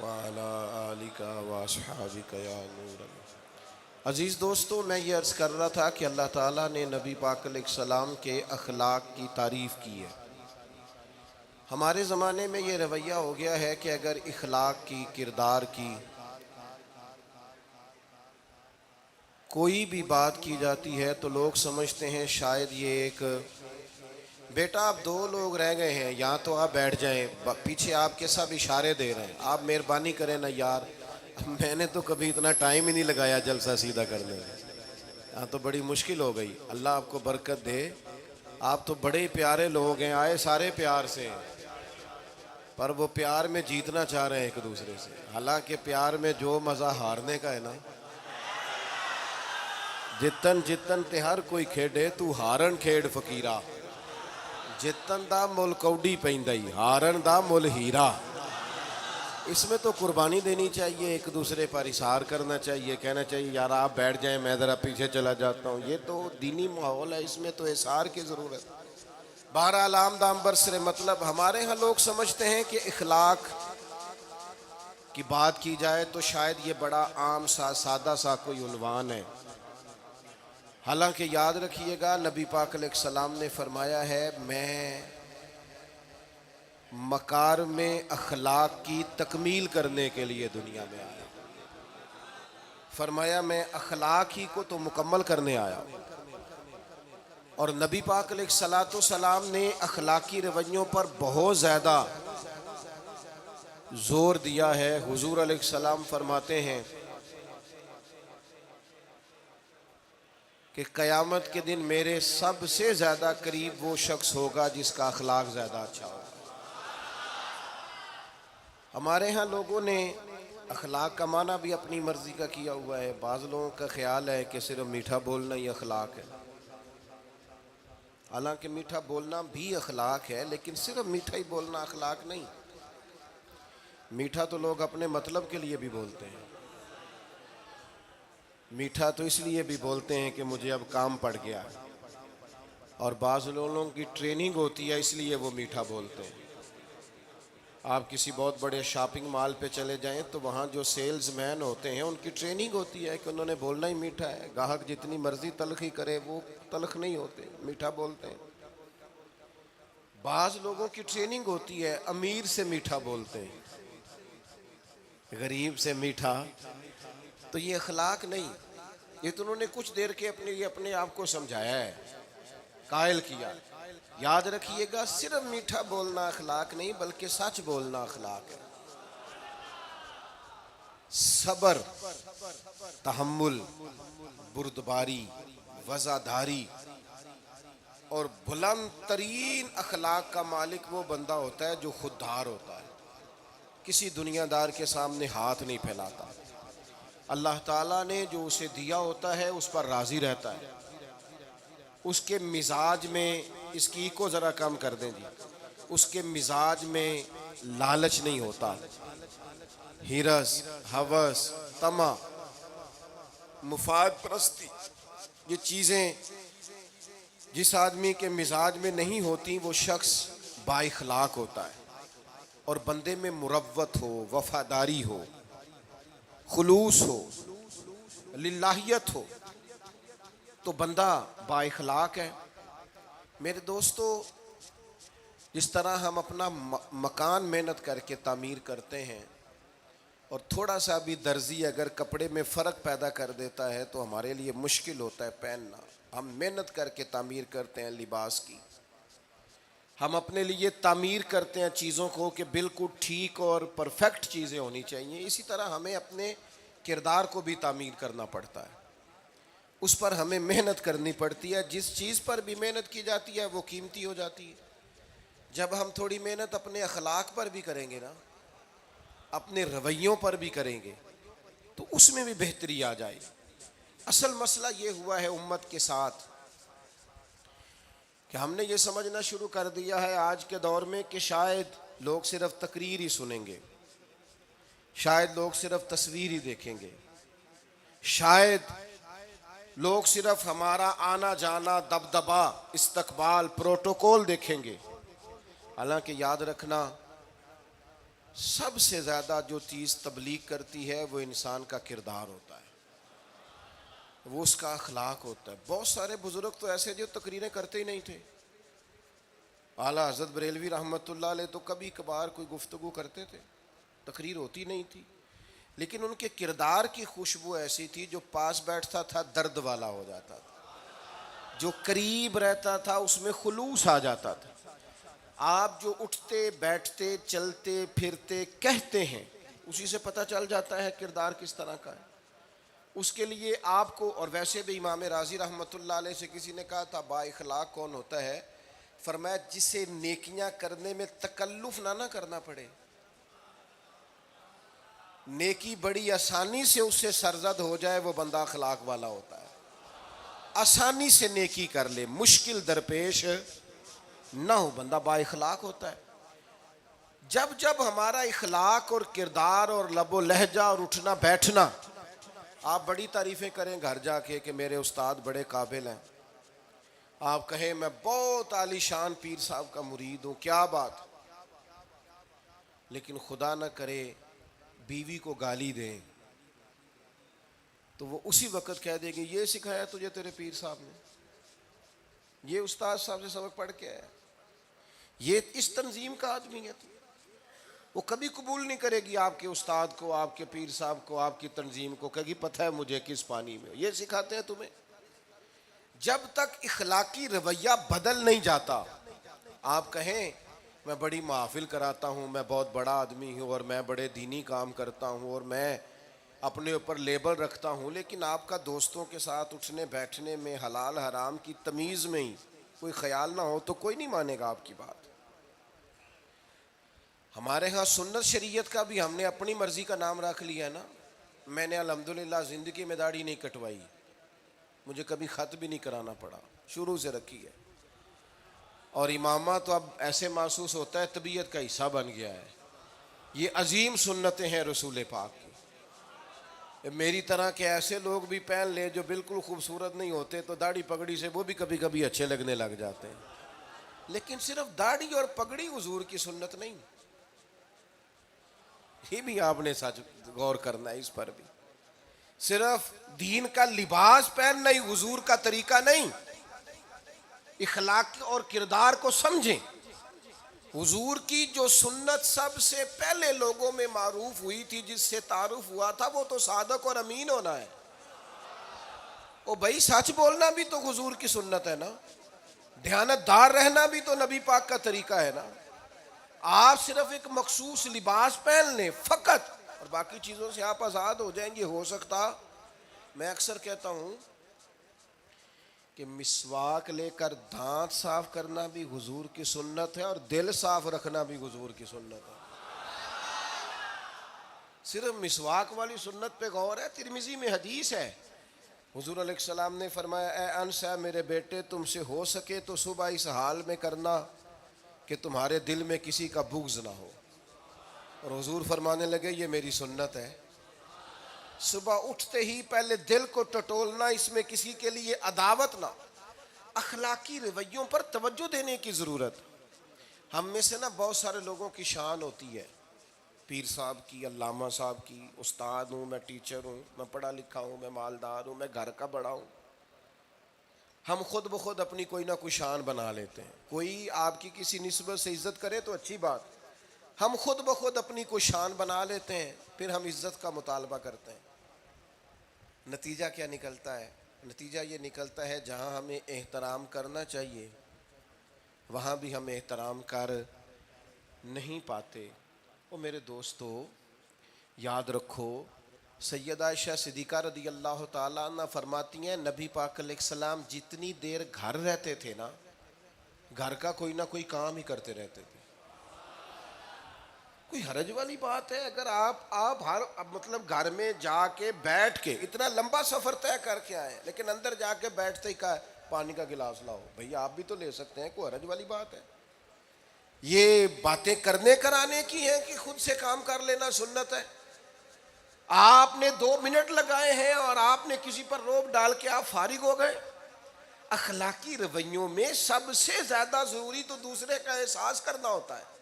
وعلی آلک واصحابک یا نور اللہ۔ عزیز دوستو، میں یہ عرض کر رہا تھا کہ اللہ تعالیٰ نے نبی پاک علیہ السلام کے اخلاق کی تعریف کی ہے۔ ہمارے زمانے میں یہ رویہ ہو گیا ہے کہ اگر اخلاق کی، کردار کی کوئی بھی بات کی جاتی ہے تو لوگ سمجھتے ہیں شاید یہ ایک بیٹا آپ دو لوگ رہ گئے ہیں، یا تو آپ بیٹھ جائیں، پیچھے آپ کے سب اشارے دے رہے ہیں، آپ مہربانی کریں نا یار، میں نے تو کبھی اتنا ٹائم ہی نہیں لگایا جلسہ سیدھا کرنے میں، یہاں تو بڑی مشکل ہو گئی۔ اللہ آپ کو برکت دے، آپ تو بڑے پیارے لوگ ہیں، آئے سارے پیار سے ہیں، پر وہ پیار میں جیتنا چاہ رہے ہیں ایک دوسرے سے، حالانکہ پیار میں جو مزہ ہارنے کا ہے نا، جتن جتن تے ہر کوئی کھیڑے تو ہارن کھیڑ فقیرہ، جتن دا مل کوڈی پیندائی ہارن دا مل ہیرا۔ اس میں تو قربانی دینی چاہیے، ایک دوسرے پر اظہار کرنا چاہیے، کہنا چاہیے یار آپ بیٹھ جائیں میں ذرا پیچھے چلا جاتا ہوں، یہ تو دینی ماحول ہے، اس میں تو اظہار کی ضرورت۔ بہرحال دام برسر مطلب ہمارے ہاں لوگ سمجھتے ہیں کہ اخلاق کی بات کی جائے تو شاید یہ بڑا عام سا سادہ سا کوئی عنوان ہے، حالانکہ یاد رکھیے گا نبی پاک علیہ السلام نے فرمایا ہے میں مکارم اخلاق کی تکمیل کرنے کے لیے دنیا میں آیا، فرمایا میں اخلاق ہی کو تو مکمل کرنے آیا۔ اور نبی پاک علیہ السلام نے اخلاقی رویوں پر بہت زیادہ زور دیا ہے۔ حضور علیہ السلام فرماتے ہیں کہ قیامت کے دن میرے سب سے زیادہ قریب وہ شخص ہوگا جس کا اخلاق زیادہ اچھا ہوگا۔ ہمارے ہاں لوگوں نے اخلاق کا معنی بھی اپنی مرضی کا کیا ہوا ہے، بعض لوگوں کا خیال ہے کہ صرف میٹھا بولنا ہی اخلاق ہے، حالانکہ میٹھا بولنا بھی اخلاق ہے، لیکن صرف میٹھا ہی بولنا اخلاق نہیں۔ میٹھا تو لوگ اپنے مطلب کے لیے بھی بولتے ہیں، میٹھا تو اس لیے بھی بولتے ہیں کہ مجھے اب کام پڑ گیا، اور بعض لوگوں کی ٹریننگ ہوتی ہے اس لیے وہ میٹھا بولتے ہیں۔ آپ کسی بہت بڑے شاپنگ مال پہ چلے جائیں تو وہاں جو سیلز مین ہوتے ہیں ان کی ٹریننگ ہوتی ہے کہ انہوں نے بولنا ہی میٹھا ہے، گاہک جتنی مرضی تلخی کرے وہ تلخ نہیں ہوتے، میٹھا بولتے ہیں۔ بعض لوگوں کی ٹریننگ ہوتی ہے امیر سے میٹھا بولتے ہیں، غریب سے میٹھا، تو یہ اخلاق نہیں، یہ تو انہوں نے کچھ دیر کے اپنے آپ کو سمجھایا ہے، قائل کیا۔ یاد رکھیے گا صرف میٹھا بولنا اخلاق نہیں بلکہ سچ بولنا اخلاق ہے۔ صبر، تحمل، بردباری، وفاداری اور بلند ترین اخلاق کا مالک وہ بندہ ہوتا ہے جو خوددار ہوتا ہے، کسی دنیا دار کے سامنے ہاتھ نہیں پھیلاتا، اللہ تعالیٰ نے جو اسے دیا ہوتا ہے اس پر راضی رہتا ہے، اس کے مزاج میں اس کی کو ذرا کم کر دیں جی، اس کے مزاج میں لالچ نہیں ہوتا، ہرس، ہوس، طمع، مفاد پرستی، یہ چیزیں جس آدمی کے مزاج میں نہیں ہوتی وہ شخص با اخلاق ہوتا ہے، اور بندے میں مروت ہو، وفاداری ہو، خلوص ہو، للہیت ہو تو بندہ با اخلاق ہے۔ میرے دوستو، جس طرح ہم اپنا مکان محنت کر کے تعمیر کرتے ہیں، اور تھوڑا سا بھی درزی اگر کپڑے میں فرق پیدا کر دیتا ہے تو ہمارے لیے مشکل ہوتا ہے پہننا، ہم محنت کر کے تعمیر کرتے ہیں لباس کی، ہم اپنے لیے تعمیر کرتے ہیں چیزوں کو کہ بالکل ٹھیک اور پرفیکٹ چیزیں ہونی چاہیے، اسی طرح ہمیں اپنے کردار کو بھی تعمیر کرنا پڑتا ہے، اس پر ہمیں محنت کرنی پڑتی ہے، جس چیز پر بھی محنت کی جاتی ہے وہ قیمتی ہو جاتی ہے۔ جب ہم تھوڑی محنت اپنے اخلاق پر بھی کریں گے نا، اپنے رویوں پر بھی کریں گے تو اس میں بھی بہتری آ جائے گی۔ اصل مسئلہ یہ ہوا ہے امت کے ساتھ کہ ہم نے یہ سمجھنا شروع کر دیا ہے آج کے دور میں کہ شاید لوگ صرف تقریر ہی سنیں گے، شاید لوگ صرف تصویر ہی دیکھیں گے، شاید لوگ صرف ہمارا آنا جانا، دبدبا، استقبال، پروٹوکول دیکھیں گے، حالانکہ یاد رکھنا سب سے زیادہ جو چیز تبلیغ کرتی ہے وہ انسان کا کردار ہوتا ہے، وہ اس کا اخلاق ہوتا ہے۔ بہت سارے بزرگ تو ایسے جو تقریریں کرتے ہی نہیں تھے۔ اعلیٰ حضرت بریلوی رحمۃ اللہ علیہ تو کبھی کبھار کوئی گفتگو کرتے تھے، تقریر ہوتی نہیں تھی، لیکن ان کے کردار کی خوشبو ایسی تھی جو پاس بیٹھتا تھا درد والا ہو جاتا تھا، جو قریب رہتا تھا اس میں خلوص آ جاتا تھا۔ آپ جو اٹھتے بیٹھتے چلتے پھرتے کہتے ہیں اسی سے پتہ چل جاتا ہے کردار کس طرح کا ہے۔ اس کے لیے آپ کو، اور ویسے بھی امام راضی رحمۃ اللہ علیہ سے کسی نے کہا تھا با اخلاق کون ہوتا ہے؟ فرمایا جسے نیکیاں کرنے میں تکلف نہ کرنا پڑے، نیکی بڑی آسانی سے اس سے سرزد ہو جائے، وہ بندہ اخلاق والا ہوتا ہے۔ آسانی سے نیکی کر لے، مشکل درپیش نہ ہو، بندہ با اخلاق ہوتا ہے۔ جب جب ہمارا اخلاق اور کردار اور لب و لہجہ اور اٹھنا بیٹھنا، آپ بڑی تعریفیں کریں گھر جا کے کہ میرے استاد بڑے قابل ہیں، آپ کہیں میں بہت عالی شان پیر صاحب کا مرید ہوں، کیا بات، لیکن خدا نہ کرے بیوی کو گالی دیں تو وہ اسی وقت کہہ دے گی یہ سکھایا تجھے تیرے پیر صاحب نے، یہ استاد صاحب سے سبق پڑھ کے آیا، یہ اس تنظیم کا آدمی ہے۔ وہ کبھی قبول نہیں کرے گی آپ کے استاد کو، آپ کے پیر صاحب کو، آپ کی تنظیم کو، کہے گی پتہ ہے مجھے کس پانی میں یہ سکھاتے ہیں تمہیں۔ جب تک اخلاقی رویہ بدل نہیں جاتا، آپ کہیں میں بڑی محافل کراتا ہوں، میں بہت بڑا آدمی ہوں اور میں بڑے دینی کام کرتا ہوں اور میں اپنے اوپر لیبل رکھتا ہوں، لیکن آپ کا دوستوں کے ساتھ اٹھنے بیٹھنے میں حلال حرام کی تمیز میں ہی کوئی خیال نہ ہو تو کوئی نہیں مانے گا آپ کی بات۔ ہمارے ہاں سنت شریعت کا بھی ہم نے اپنی مرضی کا نام رکھ لیا ہے نا۔ میں نے الحمدللہ زندگی میں داڑھی نہیں کٹوائی، مجھے کبھی خط بھی نہیں کرانا پڑا، شروع سے رکھی ہے، اور امامہ تو اب ایسے محسوس ہوتا ہے طبیعت کا حصہ بن گیا ہے۔ یہ عظیم سنتیں ہیں رسول پاک کی۔ میری طرح کے ایسے لوگ بھی پہن لے جو بالکل خوبصورت نہیں ہوتے تو داڑھی پگڑی سے وہ بھی کبھی کبھی اچھے لگنے لگ جاتے ہیں، لیکن صرف داڑھی اور پگڑی حضور کی سنت نہیں، یہ بھی آپ نے سچ غور کرنا ہے اس پر بھی۔ صرف دین کا لباس پہننا ہی حضور کا طریقہ نہیں، اخلاق اور کردار کو سمجھیں۔ حضور کی جو سنت سب سے پہلے لوگوں میں معروف ہوئی تھی، جس سے تعارف ہوا تھا، وہ تو صادق اور امین ہونا ہے۔ او بھائی سچ بولنا بھی تو حضور کی سنت ہے نا، دیانت دار رہنا بھی تو نبی پاک کا طریقہ ہے نا۔ آپ صرف ایک مخصوص لباس پہن لیں فقط اور باقی چیزوں سے آپ آزاد ہو جائیں گے، ہو سکتا، میں اکثر کہتا ہوں کہ مسواک لے کر دانت صاف کرنا بھی حضور کی سنت ہے اور دل صاف رکھنا بھی حضور کی سنت ہے۔ صرف مسواک والی سنت پہ غور ہے، ترمذی میں حدیث ہے، حضور علیہ السلام نے فرمایا اے انس ہے میرے بیٹے، تم سے ہو سکے تو صبح اس حال میں کرنا کہ تمہارے دل میں کسی کا بغض نہ ہو، اور حضور فرمانے لگے یہ میری سنت ہے۔ صبح اٹھتے ہی پہلے دل کو ٹٹولنا، اس میں کسی کے لیے عداوت نہ۔ اخلاقی رویوں پر توجہ دینے کی ضرورت۔ ہم میں سے نا بہت سارے لوگوں کی شان ہوتی ہے، پیر صاحب کی، علامہ صاحب کی، استاد ہوں، میں ٹیچر ہوں، میں پڑھا لکھا ہوں، میں مالدار ہوں، میں گھر کا بڑا ہوں۔ ہم خود بخود اپنی کوئی نہ کوئی شان بنا لیتے ہیں، کوئی آپ کی کسی نسبت سے عزت کرے تو اچھی بات، ہم خود بخود اپنی کوئی شان بنا لیتے ہیں، پھر ہم عزت کا مطالبہ کرتے ہیں۔ نتیجہ کیا نکلتا ہے؟ نتیجہ یہ نکلتا ہے جہاں ہمیں احترام کرنا چاہیے وہاں بھی ہم احترام کر نہیں پاتے۔ وہ میرے دوستو یاد رکھو، سیدہ عائشہ صدیقہ رضی اللہ تعالیٰ عنہ فرماتی ہیں نبی پاک علیہ السلام جتنی دیر گھر رہتے تھے نا، گھر کا کوئی نہ کوئی کام ہی کرتے رہتے تھے۔ کوئی حرج والی بات ہے اگر آپ ہر مطلب گھر میں جا کے بیٹھ کے اتنا لمبا سفر طے کر کے آئے لیکن اندر جا کے بیٹھتے ہی کہا پانی کا گلاس لاؤ، بھئی آپ بھی تو لے سکتے ہیں، کوئی حرج والی بات ہے؟ یہ باتیں کرنے کرانے کی ہیں کہ خود سے کام کر لینا سنت ہے؟ آپ نے 2 منٹ لگائے ہیں اور آپ نے کسی پر روب ڈال کے آپ فارغ ہو گئے۔ اخلاقی رویوں میں سب سے زیادہ ضروری تو دوسرے کا احساس کرنا ہوتا ہے۔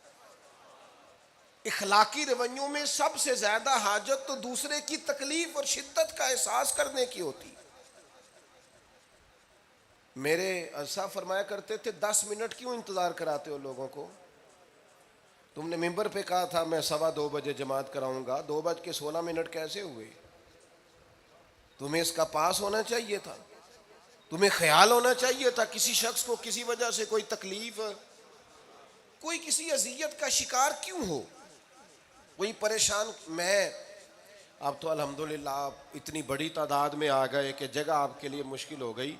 اخلاقی رویوں میں سب سے زیادہ حاجت تو دوسرے کی تکلیف اور شدت کا احساس کرنے کی ہوتی. میرے صاحب فرمایا کرتے تھے 10 منٹ کیوں انتظار کراتے ہو لوگوں کو؟ تم نے ممبر پہ کہا تھا میں 2:15 بجے جماعت کراؤں گا، 2:16 کیسے ہوئے؟ تمہیں اس کا پاس ہونا چاہیے تھا، تمہیں خیال ہونا چاہیے تھا کسی شخص کو کسی وجہ سے کوئی تکلیف، کوئی کسی اذیت کا شکار کیوں ہو، کوئی پریشان. میں اب تو الحمدللہ آپ اتنی بڑی تعداد میں آ گئے کہ جگہ آپ کے لیے مشکل ہو گئی،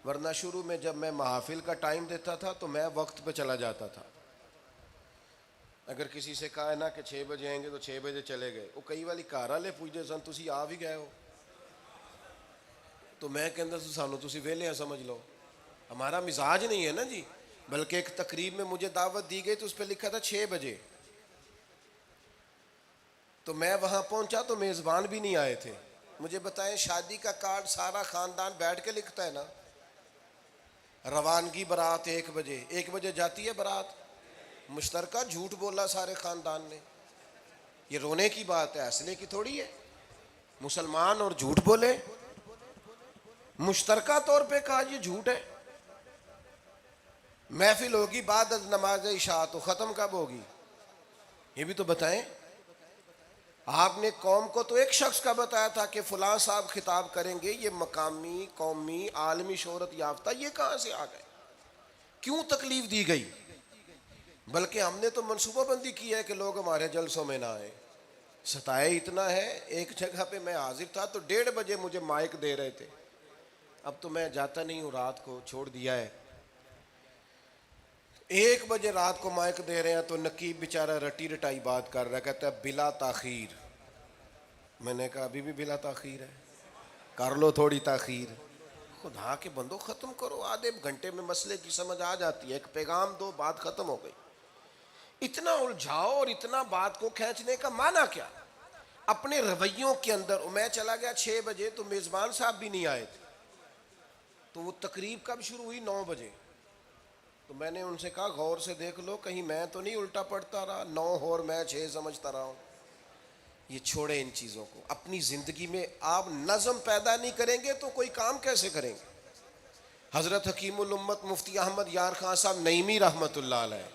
ورنہ شروع میں جب میں محافل کا ٹائم دیتا تھا تو میں وقت پہ چلا جاتا تھا. اگر کسی سے کہا ہے نا کہ 6 بجے آئیں گے تو 6 بجے چلے گئے. وہ کئی والی گھر والے پوچھتے سن تسی آ بھی گئے ہو، تو میں کہندا سی سانو تسی ویلے ہیں سمجھ لو. ہمارا مزاج نہیں ہے نا جی. بلکہ ایک تقریب میں مجھے دعوت دی گئی تو اس پہ لکھا تھا 6 بجے، تو میں وہاں پہنچا تو میزبان بھی نہیں آئے تھے. مجھے بتائیں شادی کا کارڈ سارا خاندان بیٹھ کے لکھتا ہے نا، روانگی برات 1 بجے، 1 بجے جاتی ہے برات، مشترکہ جھوٹ بولا سارے خاندان نے. یہ رونے کی بات ہے، ہنسنے کی تھوڑی ہے. مسلمان اور جھوٹ بولے، مشترکہ طور پہ کہا یہ جھوٹ ہے. محفل ہوگی بعد از نماز عشاء، تو ختم کب ہوگی یہ بھی تو بتائیں. آپ نے قوم کو تو ایک شخص کا بتایا تھا کہ فلاں صاحب خطاب کریں گے، یہ مقامی قومی عالمی شہرت یافتہ، یہ کہاں سے آ گئے؟ کیوں تکلیف دی گئی؟ بلکہ ہم نے تو منصوبہ بندی کی ہے کہ لوگ ہمارے جلسوں میں نہ آئیں. ستائے اتنا ہے، ایک جگہ پہ میں حاضر تھا تو 1:30 بجے مجھے مائک دے رہے تھے. اب تو میں جاتا نہیں ہوں، رات کو چھوڑ دیا ہے. 1 بجے رات کو مائک دے رہے ہیں تو نقیب بیچارہ رٹی رٹائی بات کر رہا ہے، کہتا ہے بلا تاخیر. میں نے کہا ابھی بھی بلا تاخیر ہے، کر لو تھوڑی تاخیر. خدا کے بندو ختم کرو، آدھے گھنٹے میں مسئلے کی سمجھ آ جاتی ہے. ایک پیغام دو، بات ختم ہو گئی. اتنا الجھاؤ اور اتنا بات کو کھینچنے کا معنی کیا؟ اپنے رویوں کے اندر. میں چلا گیا 6 بجے تو میزبان صاحب بھی نہیں آئے تھے، تو وہ تقریب کب شروع ہوئی؟ 9 بجے. تو میں نے ان سے کہا غور سے دیکھ لو کہیں میں تو نہیں الٹا پڑتا رہا، 9 اور میں 6 سمجھتا رہا ہوں. یہ چھوڑے ان چیزوں کو. اپنی زندگی میں آپ نظم پیدا نہیں کریں گے تو کوئی کام کیسے کریں گے؟ حضرت حکیم الامت مفتی احمد یار خان صاحب نعیمی رحمۃ اللہ علیہ،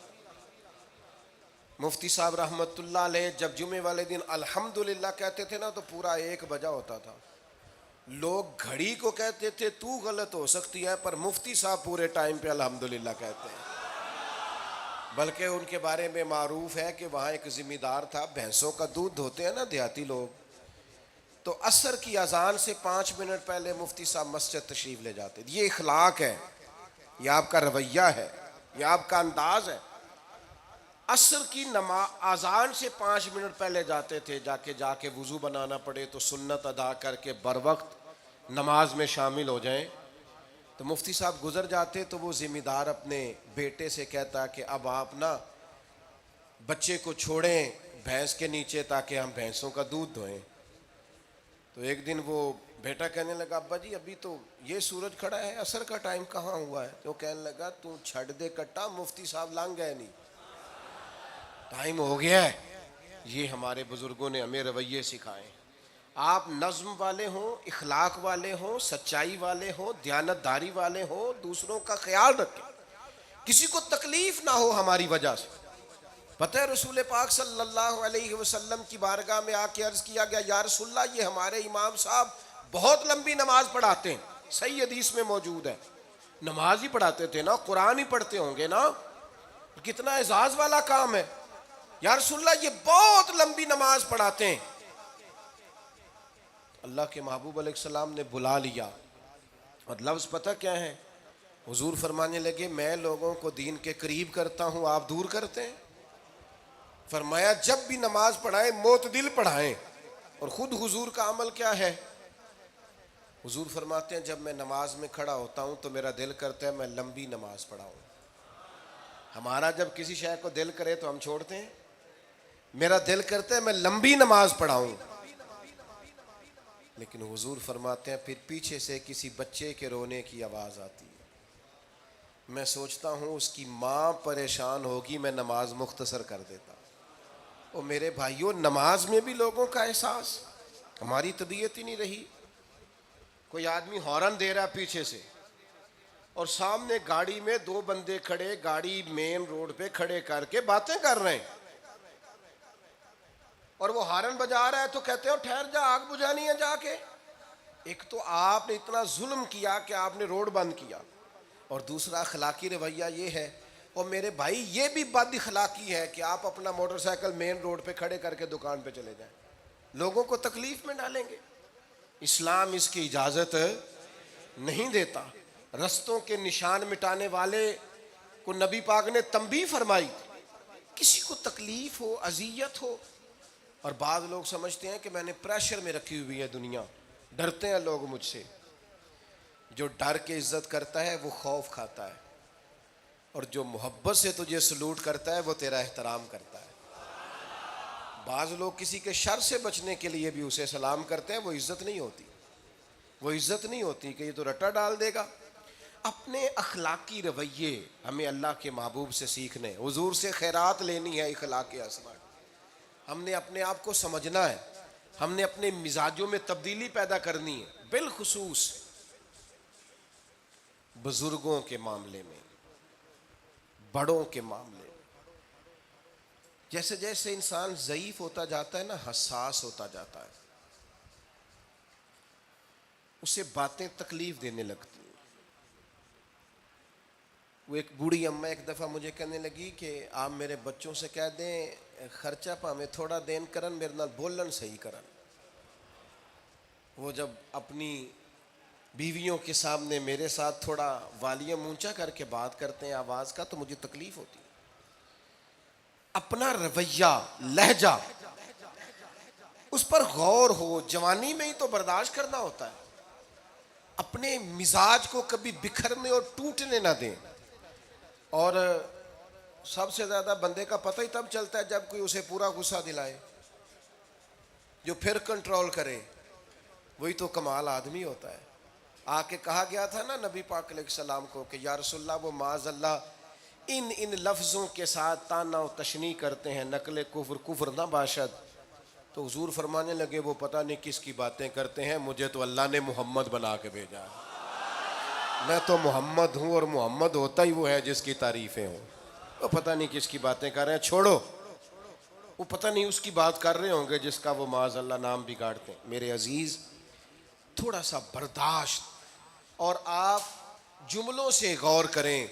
مفتی صاحب رحمۃ اللہ علیہ جب جمعے والے دن الحمدللہ کہتے تھے نا تو پورا 1 بجا ہوتا تھا. لوگ گھڑی کو کہتے تھے تو غلط ہو سکتی ہے، پر مفتی صاحب پورے ٹائم پہ الحمدللہ کہتے ہیں. بلکہ ان کے بارے میں معروف ہے کہ وہاں ایک ذمہ دار تھا، بھینسوں کا دودھ دھوتے ہیں نا دیہاتی لوگ، تو عصر کی اذان سے 5 منٹ پہلے مفتی صاحب مسجد تشریف لے جاتے. یہ اخلاق ہے، یہ آپ کا رویہ ہے، یہ آپ کا انداز ہے. عصر کی اذان سے 5 منٹ پہلے جاتے تھے، جا کے وضو بنانا پڑے تو سنت ادا کر کے بر وقت نماز میں شامل ہو جائیں. تو مفتی صاحب گزر جاتے تو وہ ذمہ دار اپنے بیٹے سے کہتا کہ اب آپ نا بچے کو چھوڑیں بھینس کے نیچے تاکہ ہم بھینسوں کا دودھ دھوئیں. تو ایک دن وہ بیٹا کہنے لگا ابا جی ابھی تو یہ سورج کھڑا ہے، عصر کا ٹائم کہاں ہوا ہے؟ تو کہنے لگا تو چھڑ دے کٹا، مفتی صاحب لنگ گئے نہیں، ٹائم ہو گیا ہے. یہ ہمارے بزرگوں نے ہمیں رویے سکھائے. آپ نظم والے ہوں، اخلاق والے ہوں، سچائی والے ہوں، دیانت داری والے ہوں، دوسروں کا خیال رکھیں، کسی کو تکلیف نہ ہو ہماری وجہ سے. پتہ ہے رسول پاک صلی اللہ علیہ وسلم کی بارگاہ میں آ کے عرض کیا گیا یا رسول اللہ یہ ہمارے امام صاحب بہت لمبی نماز پڑھاتے ہیں. صحیح حدیث میں موجود ہے، نماز ہی پڑھاتے تھے نا، قرآن ہی پڑھتے ہوں گے نا، کتنا اعزاز والا کام ہے. یا رسول اللہ یہ بہت لمبی نماز پڑھاتے ہیں. اللہ کے محبوب علیہ السلام نے بلا لیا، اور لفظ پتہ کیا ہے؟ حضور فرمانے لگے میں لوگوں کو دین کے قریب کرتا ہوں، آپ دور کرتے ہیں. فرمایا جب بھی نماز پڑھائیں معتدل پڑھائیں. اور خود حضور کا عمل کیا ہے؟ حضور فرماتے ہیں جب میں نماز میں کھڑا ہوتا ہوں تو میرا دل کرتا ہے میں لمبی نماز پڑھاؤں. ہمارا جب کسی شے کو دل کرے تو ہم چھوڑتے ہیں، میرا دل کرتا ہے میں لمبی نماز پڑھاؤں. لیکن حضور فرماتے ہیں پھر پیچھے سے کسی بچے کے رونے کی آواز آتی ہے، میں سوچتا ہوں اس کی ماں پریشان ہوگی، میں نماز مختصر کر دیتا. اور میرے بھائیوں نماز میں بھی لوگوں کا احساس، ہماری طبیعت ہی نہیں رہی. کوئی آدمی ہارن دے رہا ہے پیچھے سے اور سامنے گاڑی میں دو بندے کھڑے، گاڑی مین روڈ پہ کھڑے کر کے باتیں کر رہے ہیں، اور وہ ہارن بجا رہا ہے تو کہتے ہو ٹھہر جا، آگ بجھانی ہے جا کے. ایک تو آپ نے اتنا ظلم کیا کہ آپ نے روڈ بند کیا، اور دوسرا اخلاقی رویہ یہ ہے. اور میرے بھائی یہ بھی بد اخلاقی ہے کہ آپ اپنا موٹر سائیکل مین روڈ پہ کھڑے کر کے دکان پہ چلے جائیں، لوگوں کو تکلیف میں ڈالیں گے. اسلام اس کی اجازت نہیں دیتا. رستوں کے نشان مٹانے والے کو نبی پاک نے تنبیہ فرمائی. کسی کو تکلیف ہو، اذیت ہو، اور بعض لوگ سمجھتے ہیں کہ میں نے پریشر میں رکھی ہوئی ہے دنیا، ڈرتے ہیں لوگ مجھ سے. جو ڈر کے عزت کرتا ہے وہ خوف کھاتا ہے، اور جو محبت سے تجھے سلوٹ کرتا ہے وہ تیرا احترام کرتا ہے. بعض لوگ کسی کے شر سے بچنے کے لیے بھی اسے سلام کرتے ہیں، وہ عزت نہیں ہوتی، وہ عزت نہیں ہوتی کہ یہ تو رٹا ڈال دے گا. اپنے اخلاقی رویے ہمیں اللہ کے محبوب سے سیکھنے، حضور سے خیرات لینی ہے اخلاق اسما. ہم نے اپنے آپ کو سمجھنا ہے، ہم نے اپنے مزاجوں میں تبدیلی پیدا کرنی ہے، بالخصوص بزرگوں کے معاملے میں، بڑوں کے معاملے میں. جیسے جیسے انسان ضعیف ہوتا جاتا ہے نا، حساس ہوتا جاتا ہے، اسے باتیں تکلیف دینے لگتی ہیں. وہ ایک بوڑھی اماں ایک دفعہ مجھے کہنے لگی کہ آپ میرے بچوں سے کہہ دیں خرچہ پامیں تھوڑا دین کرن، میرے نال بولن صحیح کرن. وہ جب اپنی بیویوں کے سامنے میرے ساتھ تھوڑا والیوم اونچا کر کے بات کرتے ہیں آواز کا تو مجھے تکلیف ہوتی ہے. اپنا رویہ، لہجہ، اس پر غور ہو. جوانی میں ہی تو برداشت کرنا ہوتا ہے. اپنے مزاج کو کبھی بکھرنے اور ٹوٹنے نہ دیں. اور سب سے زیادہ بندے کا پتہ ہی تب چلتا ہے جب کوئی اسے پورا غصہ دلائے، جو پھر کنٹرول کرے، وہی تو کمال آدمی ہوتا ہے. آ کے کہا گیا تھا نا نبی پاک علیہ السلام کو کہ یا رسول اللہ وہ معاذ اللہ ان لفظوں کے ساتھ تانا و تشنیع کرتے ہیں، نقل کفر کفر نہ باشد. تو حضور فرمانے لگے وہ پتہ نہیں کس کی باتیں کرتے ہیں، مجھے تو اللہ نے محمد بنا کے بھیجا ہے. میں تو محمد ہوں، اور محمد ہوتا ہی وہ ہے جس کی تعریفیں ہوں. وہ پتہ نہیں کس کی باتیں کر رہے ہیں، چھوڑو. وہ پتہ نہیں اس کی بات کر رہے ہوں گے جس کا وہ معاذ اللہ نام بگاڑتے ہیں. میرے عزیز تھوڑا سا برداشت، اور آپ جملوں سے غور کریں،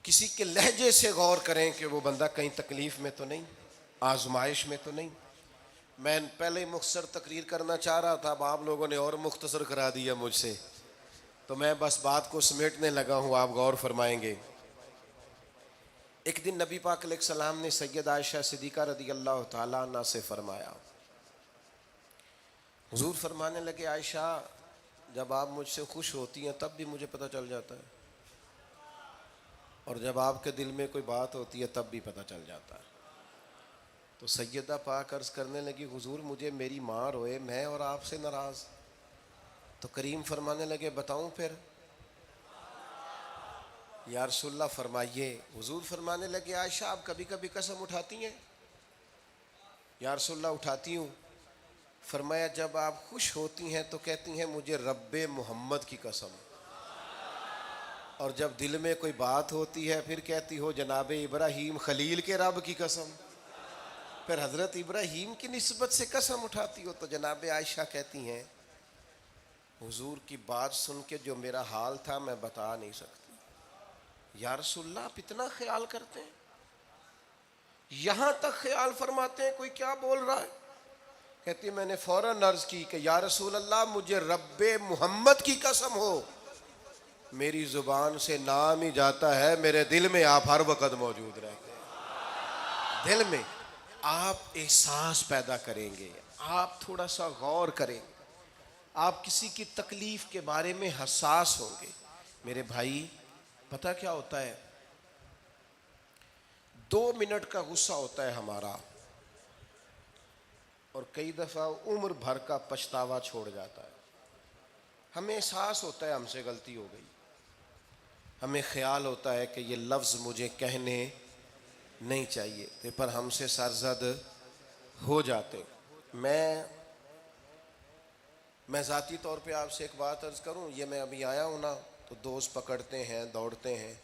کسی کے لہجے سے غور کریں کہ وہ بندہ کہیں تکلیف میں تو نہیں، آزمائش میں تو نہیں. میں پہلے مختصر تقریر کرنا چاہ رہا تھا، اب آپ لوگوں نے اور مختصر کرا دیا مجھ سے، تو میں بس بات کو سمیٹنے لگا ہوں، آپ غور فرمائیں گے. ایک دن نبی پاک علیہ السلام نے سید عائشہ صدیقہ رضی اللہ تعالیٰ عنہ سے فرمایا. حضور فرمانے لگے عائشہ جب آپ مجھ سے خوش ہوتی ہیں تب بھی مجھے پتہ چل جاتا ہے، اور جب آپ کے دل میں کوئی بات ہوتی ہے تب بھی پتہ چل جاتا ہے. تو سیدہ پاک عرض کرنے لگی حضور مجھے میری ماں روئے، میں اور آپ سے ناراض. تو کریم فرمانے لگے بتاؤں پھر؟ یا رسول اللہ فرمائیے. حضور فرمانے لگے عائشہ آپ کبھی کبھی قسم اٹھاتی ہیں؟ یا رسول اللہ اٹھاتی ہوں. فرمایا جب آپ خوش ہوتی ہیں تو کہتی ہیں مجھے رب محمد کی قسم، اور جب دل میں کوئی بات ہوتی ہے پھر کہتی ہو جناب ابراہیم خلیل کے رب کی قسم. پھر حضرت ابراہیم کی نسبت سے قسم اٹھاتی ہو. تو جناب عائشہ کہتی ہیں حضور کی بات سن کے جو میرا حال تھا میں بتا نہیں سکتی. یا رسول اللہ آپ اتنا خیال کرتے ہیں؟ یہاں تک خیال فرماتے ہیں کوئی کیا بول رہا ہے؟ کہتی میں نے فوراً عرض کی کہ یا رسول اللہ مجھے رب محمد کی قسم ہو، میری زبان سے نام ہی جاتا ہے، میرے دل میں آپ ہر وقت موجود رہتے ہیں. دل میں آپ احساس پیدا کریں گے، آپ تھوڑا سا غور کریں، آپ کسی کی تکلیف کے بارے میں حساس ہوں گے. میرے بھائی پتہ کیا ہوتا ہے، 2 منٹ کا غصہ ہوتا ہے ہمارا، اور کئی دفعہ عمر بھر کا پچھتاوا چھوڑ جاتا ہے. ہمیں احساس ہوتا ہے ہم سے غلطی ہو گئی، ہمیں خیال ہوتا ہے کہ یہ لفظ مجھے کہنے نہیں چاہیے تھے، پر ہم سے سرزد ہو جاتے۔ میں ذاتی طور پہ آپ سے ایک بات عرض کروں، یہ میں ابھی آیا ہوں نا تو دوست پکڑتے ہیں، دوڑتے ہیں،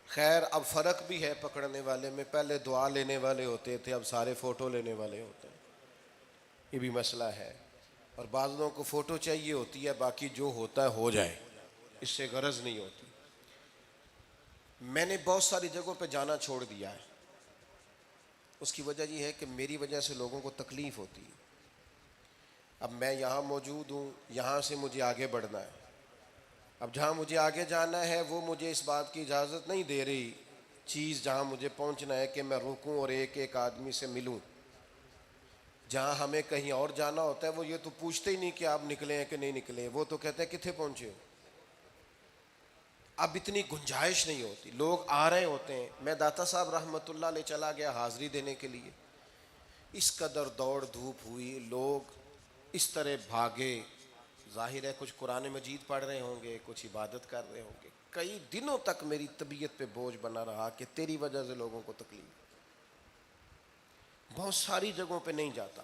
خیر اب فرق بھی ہے پکڑنے والے میں، پہلے دعا لینے والے ہوتے تھے، اب سارے فوٹو لینے والے ہوتے ہیں، یہ بھی مسئلہ ہے۔ اور بعض لوگوں کو فوٹو چاہیے ہوتی ہے، باقی جو ہوتا ہے ہو جائے، اس سے غرض نہیں ہوتی۔ میں نے بہت ساری جگہوں پہ جانا چھوڑ دیا ہے، اس کی وجہ یہ ہے کہ میری وجہ سے لوگوں کو تکلیف ہوتی ہے۔ اب میں یہاں موجود ہوں، یہاں سے مجھے آگے بڑھنا ہے، اب جہاں مجھے آگے جانا ہے وہ مجھے اس بات کی اجازت نہیں دے رہی چیز جہاں مجھے پہنچنا ہے کہ میں رکوں اور ایک ایک آدمی سے ملوں۔ جہاں ہمیں کہیں اور جانا ہوتا ہے وہ یہ تو پوچھتے ہی نہیں کہ آپ نکلے ہیں کہ نہیں نکلے، وہ تو کہتے ہیں کتنے پہنچے ہو۔ اب اتنی گنجائش نہیں ہوتی، لوگ آ رہے ہوتے ہیں۔ میں داتا صاحب رحمۃ اللہ علیہ چلا گیا حاضری دینے کے لیے، اس قدر دوڑ دھوپ ہوئی، لوگ اس طرح بھاگے، ظاہر ہے کچھ قرآن مجید پڑھ رہے ہوں گے، کچھ عبادت کر رہے ہوں گے۔ کئی دنوں تک میری طبیعت پہ بوجھ بنا رہا کہ تیری وجہ سے لوگوں کو تکلیف۔ بہت ساری جگہوں پہ نہیں جاتا،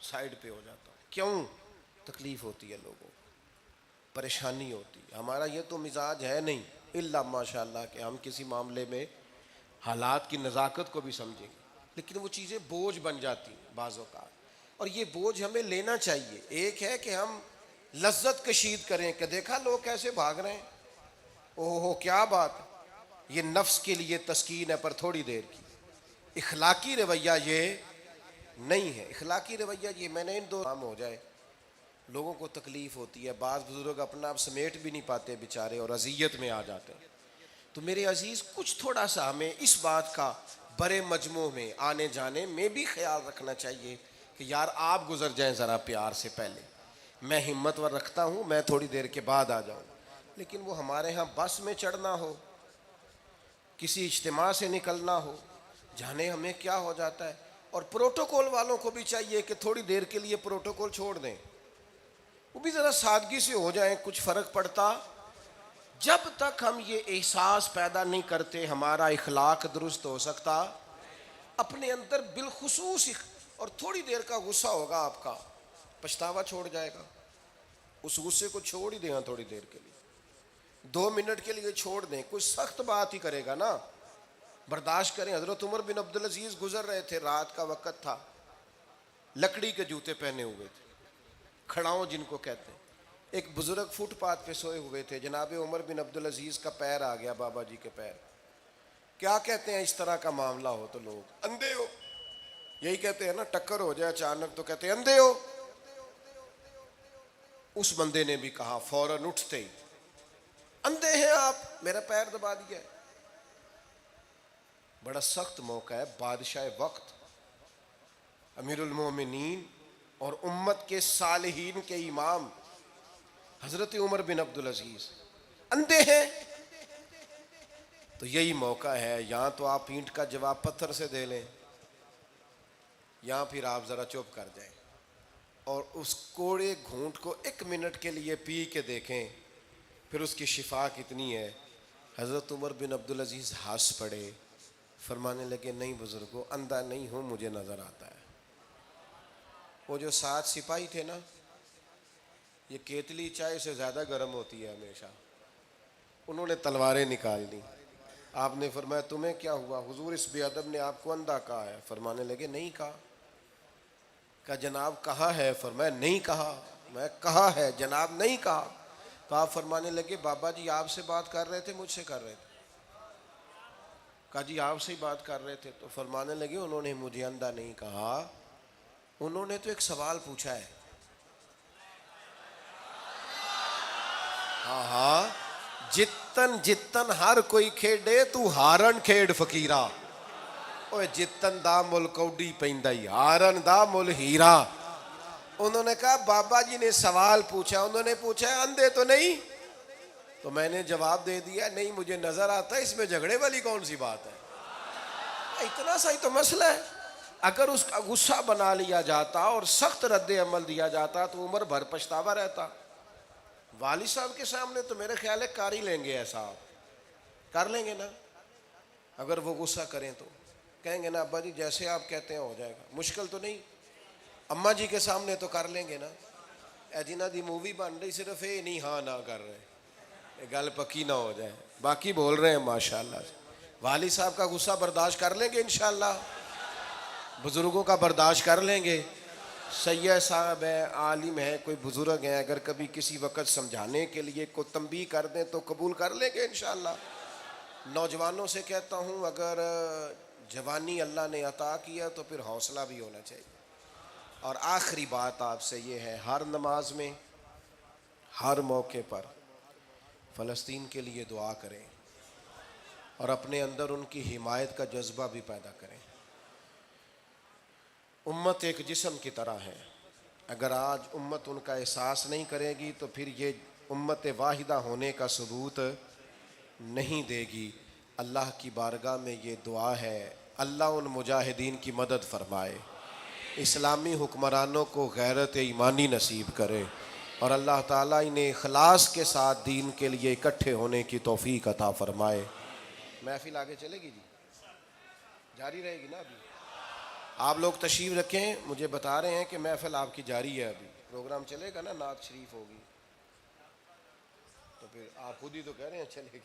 سائیڈ پہ ہو جاتا ہوں۔ کیوں؟ تکلیف ہوتی ہے لوگوں کو، پریشانی ہوتی ہے۔ ہمارا یہ تو مزاج ہے نہیں الا ماشاء اللہ کہ ہم کسی معاملے میں حالات کی نزاکت کو بھی سمجھیں گے، لیکن وہ چیزیں بوجھ بن جاتی ہیں بعض اوقات، اور یہ بوجھ ہمیں لینا چاہیے۔ ایک ہے کہ ہم لذت کشید کریں کہ دیکھا لوگ کیسے بھاگ رہے ہیں، اوہ ہو کیا بات، یہ نفس کے لیے تسکین ہے پر تھوڑی دیر کی۔ اخلاقی رویہ یہ نہیں ہے، اخلاقی رویہ یہ میں نے ان دو کام ہو جائے، لوگوں کو تکلیف ہوتی ہے، بعض بزرگ اپنا آپ سمیٹ بھی نہیں پاتے بیچارے اور اذیت میں آ جاتے ہیں۔ تو میرے عزیز کچھ تھوڑا سا ہمیں اس بات کا بڑے مجموع میں آنے جانے میں بھی خیال رکھنا چاہیے کہ یار آپ گزر جائیں ذرا پیار سے، پہلے میں ہمت ور رکھتا ہوں، میں تھوڑی دیر کے بعد آ جاؤں۔ لیکن وہ ہمارے ہاں بس میں چڑھنا ہو، کسی اجتماع سے نکلنا ہو، جانے ہمیں کیا ہو جاتا ہے۔ اور پروٹوکول والوں کو بھی چاہیے کہ تھوڑی دیر کے لیے پروٹوکول چھوڑ دیں، وہ بھی ذرا سادگی سے ہو جائیں، کچھ فرق پڑتا۔ جب تک ہم یہ احساس پیدا نہیں کرتے ہمارا اخلاق درست ہو سکتا، اپنے اندر بالخصوص اور تھوڑی دیر کا غصہ ہوگا آپ کا، پچھتاوا چھوڑ جائے گا۔ اس غصے کو چھوڑ ہی دیں تھوڑی دیر کے لیے، 2 منٹ کے لیے چھوڑ دیں، کوئی سخت بات ہی کرے گا نا، برداشت کریں۔ حضرت عمر بن عبدالعزیز گزر رہے تھے، رات کا وقت تھا، لکڑی کے جوتے پہنے ہوئے تھے، کھڑاؤں جن کو کہتے ہیں۔ ایک بزرگ فٹ پاتھ پہ سوئے ہوئے تھے، جناب عمر بن عبدالعزیز کا پیر آ گیا، بابا جی کے پیر۔ کیا کہتے ہیں اس طرح کا معاملہ ہو تو لوگ؟ اندھے ہو، یہی کہتے ہیں نا، ٹکر ہو جائے اچانک تو کہتے ہیں اندھے ہو۔ اس بندے نے بھی کہا فوراً اٹھتے ہی، اندھے ہیں آپ، میرا پیر دبا دیا ہے۔ بڑا سخت موقع ہے، بادشاہ وقت، امیر المومنین اور امت کے صالحین کے امام حضرت عمر بن عبدالعزیز اندھے ہیں، تو یہی موقع ہے، یہاں تو آپ اینٹ کا جواب پتھر سے دے لیں، یہاں پھر آپ ذرا چپ کر جائیں اور اس کوڑے گھونٹ کو 1 منٹ کے لیے پی کے دیکھیں، پھر اس کی شفا کتنی ہے۔ حضرت عمر بن عبدالعزیز ہنس پڑے، فرمانے لگے نہیں بزرگو، اندھا نہیں ہوں، مجھے نظر آتا ہے۔ وہ جو 7 سپاہی تھے نا، یہ کیتلی چائے سے زیادہ گرم ہوتی ہے ہمیشہ، انہوں نے تلواریں نکال دی۔ آپ نے فرمایا تمہیں کیا ہوا؟ حضور اس بے ادب نے آپ کو اندھا کہا ہے۔ فرمانے لگے نہیں کہا۔ کہا جناب کہا ہے؟ فرمایا نہیں کہا۔ میں کہا ہے جناب نہیں کہا۔ تو آپ فرمانے لگے بابا جی آپ سے بات کر رہے تھے مجھ سے کر رہے تھے؟ کہا جی آپ سے ہی بات کر رہے تھے۔ تو فرمانے لگے انہوں نے مجھے اندھا نہیں کہا، انہوں نے تو ایک سوال پوچھا ہے۔ ہاں ہاں، جتن جتن ہر کوئی کھیڈے تو ہارن کھیڈ فقیرا، اوے جتن دا مل کوڈی پیندائی ہارن دا مل ہیرا۔ انہوں نے کہا بابا جی نے سوال پوچھا، انہوں نے پوچھا ہے اندھے تو نہیں؟ تو میں نے جواب دے دیا نہیں مجھے نظر آتا ہے، اس میں جھگڑے والی کون سی بات ہے؟ اتنا سا ہی تو مسئلہ ہے۔ اگر اس کا غصہ بنا لیا جاتا اور سخت رد عمل دیا جاتا تو عمر بھر پچھتاوا رہتا۔ والد صاحب کے سامنے تو میرے خیال ہے کر ہی لیں گے، ایسا کر لیں گے نا اگر وہ غصہ کریں تو۔ کہیں گے نا ابا جی جیسے آپ کہتے ہیں ہو جائے گا، مشکل تو نہیں، اماں جی کے سامنے تو کر لیں گے نا. اے جنہ دی مووی بن رہی صرف یہ نہیں ہاں نہ کر رہے، یہ گل پکی نہ ہو جائے، باقی بول رہے ہیں ماشاءاللہ. والد صاحب کا غصہ برداشت کر لیں گے انشاءاللہ، بزرگوں کا برداشت کر لیں گے. سید صاحب ہیں، عالم ہیں، کوئی بزرگ ہیں، اگر کبھی کسی وقت سمجھانے کے لیے کوئی تنبیہ کر دیں تو قبول کر لیں گے انشاءاللہ. نوجوانوں سے کہتا ہوں اگر جوانی اللہ نے عطا کیا تو پھر حوصلہ بھی ہونا چاہیے. اور آخری بات آپ سے یہ ہے، ہر نماز میں ہر موقع پر فلسطین کے لیے دعا کریں اور اپنے اندر ان کی حمایت کا جذبہ بھی پیدا کریں. امت ایک جسم کی طرح ہے، اگر آج امت ان کا احساس نہیں کرے گی تو پھر یہ امت واحدہ ہونے کا ثبوت نہیں دے گی. اللہ کی بارگاہ میں یہ دعا ہے، اللہ ان مجاہدین کی مدد فرمائے، اسلامی حکمرانوں کو غیرت ایمانی نصیب کرے، اور اللہ تعالیٰ انہیں اخلاص کے ساتھ دین کے لیے اکٹھے ہونے کی توفیق عطا فرمائے. محفل آگے چلے گی جی، جاری رہے گی نا؟ ابھی آپ لوگ تشریف رکھیں، مجھے بتا رہے ہیں کہ محفل آپ کی جاری ہے، ابھی پروگرام چلے گا نا، نعت شریف ہوگی تو پھر آپ خود ہی تو کہہ رہے ہیں چلے گی.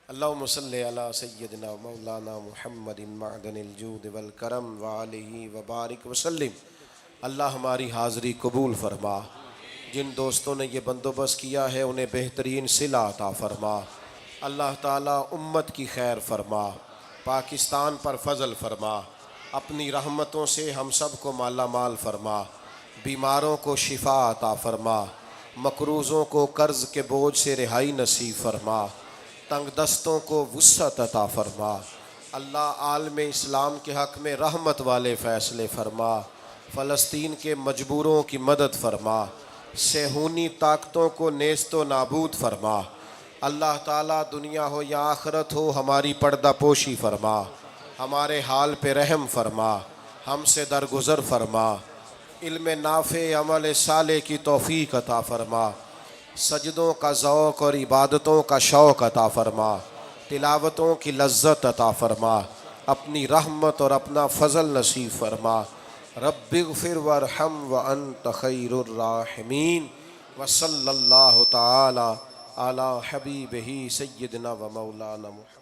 اللہم صلی علی سیدنا مولانا محمد معدن الجود والکرم وآلہ وبارک وسلم. اللہ ہماری حاضری قبول فرما، جن دوستوں نے یہ بندوبست کیا ہے انہیں بہترین صلہ عطا فرما. اللہ تعالیٰ امت کی خیر فرما، پاکستان پر فضل فرما، اپنی رحمتوں سے ہم سب کو مالا مال فرما، بیماروں کو شفا عطا فرما، مقروضوں کو قرض کے بوجھ سے رہائی نصیب فرما، تنگ دستوں کو وسعت عطا فرما. اللہ عالم اسلام کے حق میں رحمت والے فیصلے فرما، فلسطین کے مجبوروں کی مدد فرما، صہیونی طاقتوں کو نیست و نابود فرما. اللہ تعالیٰ دنیا ہو یا آخرت ہو ہماری پردہ پوشی فرما، ہمارے حال پہ رحم فرما، ہم سے درگزر فرما، علم نافع عمل صالح کی توفیق عطا فرما، سجدوں کا ذوق اور عبادتوں کا شوق عطا فرما، تلاوتوں کی لذت عطا فرما، اپنی رحمت اور اپنا فضل نصیب فرما. رب اغفر وارحم وانت خیر الراحمین. وصلی اللہ تعالی علی حبیبہ سیدنا و مولانا محمد.